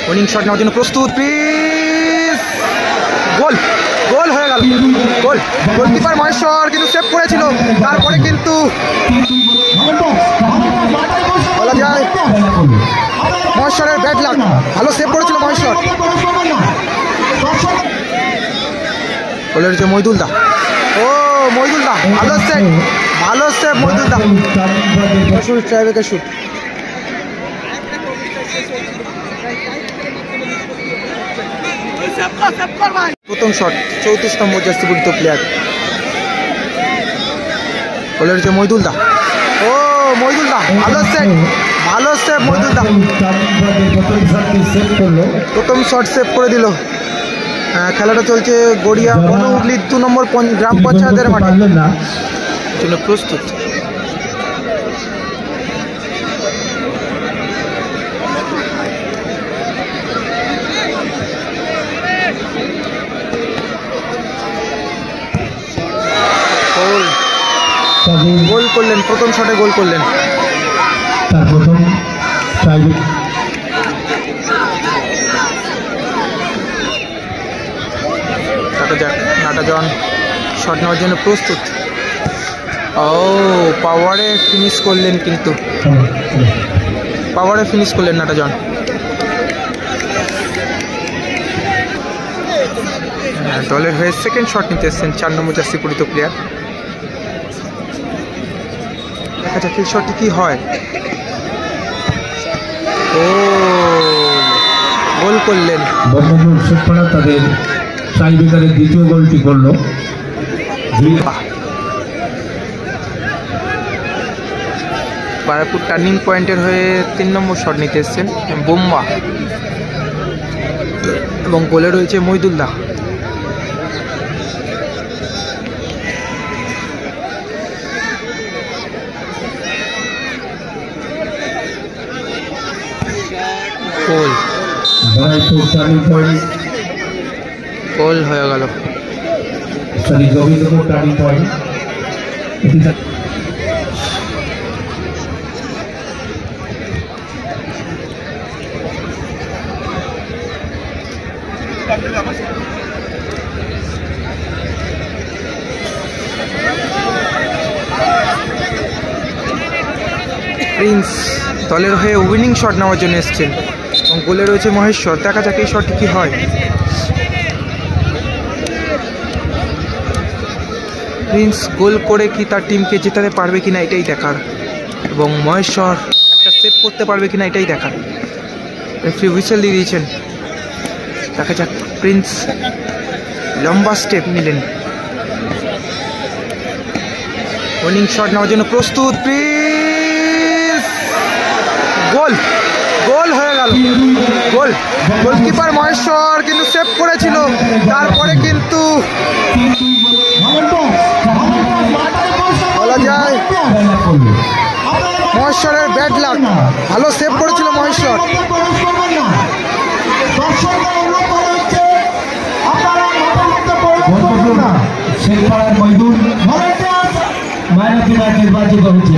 Winning shot নেওয়ার জন্য প্রস্তুত, প্লিজ। গোল, গোল হয়ে গেল, গোল। গোলকিপার মহেশ্বর কিন্তু সেভ করেছিল, তারপরে কিন্তু বলা যায় মহেশ্বরের ব্যাড লাক। ভালো সেভ করেছিল মহেশ্বর। গোলের যে মইদুল দা, ও মইদুল দা ভালো সেভ, ভালো সেভ মইদুল দা। Shoot, tiebreaker shoot. প্রথম শট 34 নম্বর জার্সি পরিহিত প্লেয়ার। গোলের যে মইদুল দা, ও মইদুল দা ভালো সেভ, ভালো সেভ মইদুল দা। প্রথম শট সেভ করে দিল। খেলাটা চলছে গড়িয়া বনহুগলি 2 নম্বর গ্রাম পঞ্চায়েতের মাঠে। জন্য প্রস্তুত। গোল করলেন, প্রথম শটে গোল করলেন। তার প্রথম নাটাজন শট নেওয়ার জন্য প্রস্তুত। ও পাওয়ারে ফিনিশ করলেন, কিন্তু পাওয়ারে ফিনিশ করলেন নাটাজন। দলের হয়ে সেকেন্ড শট নিতে এসছেন 4 নম্বর জার্সি পরিহিত প্লেয়ার। দেখা যাক এই শটটি কি হয়। ও গোল করলেন। বঙ্গবন্ধু শেখপাড়া তাদের টাইব্রেকারের দ্বিতীয় গোলটি করলো। বারাপুর টার্নিং পয়েন্টের হয়ে 3 নম্বর শট নিতে এসছেন বোম্বা, এবং গোলে রয়েছে মইদুল্লাহ। গোল, গোল হয়ে গেল। Gobindapur turning point. প্রিন্স দলের হয়ে উইনিং শট নেওয়ার জন্য এসছেন, এবং গোলে রয়েছে মহেশ্বর। দেখা যাক এই শটটি কি হয়। প্রিন্স গোল করে কি তার টিমকে জেতাতে পারবে কিনা এটাই দেখার, এবং মহেশ্বর একটা সেভ করতে পারবে কিনা এটাই দেখার। রেফারি হুইসেল দিয়ে দিয়েছেন। দেখা যাক, প্রিন্স লম্বা স্টেপ নিলেন। উইনিং শট নেওয়ার জন্য প্রস্তুত, প্রিন্স। গোল, গোল হয়ে গেল, গোল। গোলকিপার মহেশ্বর কিন্তু সেভ করেছিল, তারপরে কিন্তু বলা যায় মহেশ্বরের ব্যাড লাক। ভালো সেভ করেছিল মহেশ্বর। নির্বাচিত হচ্ছে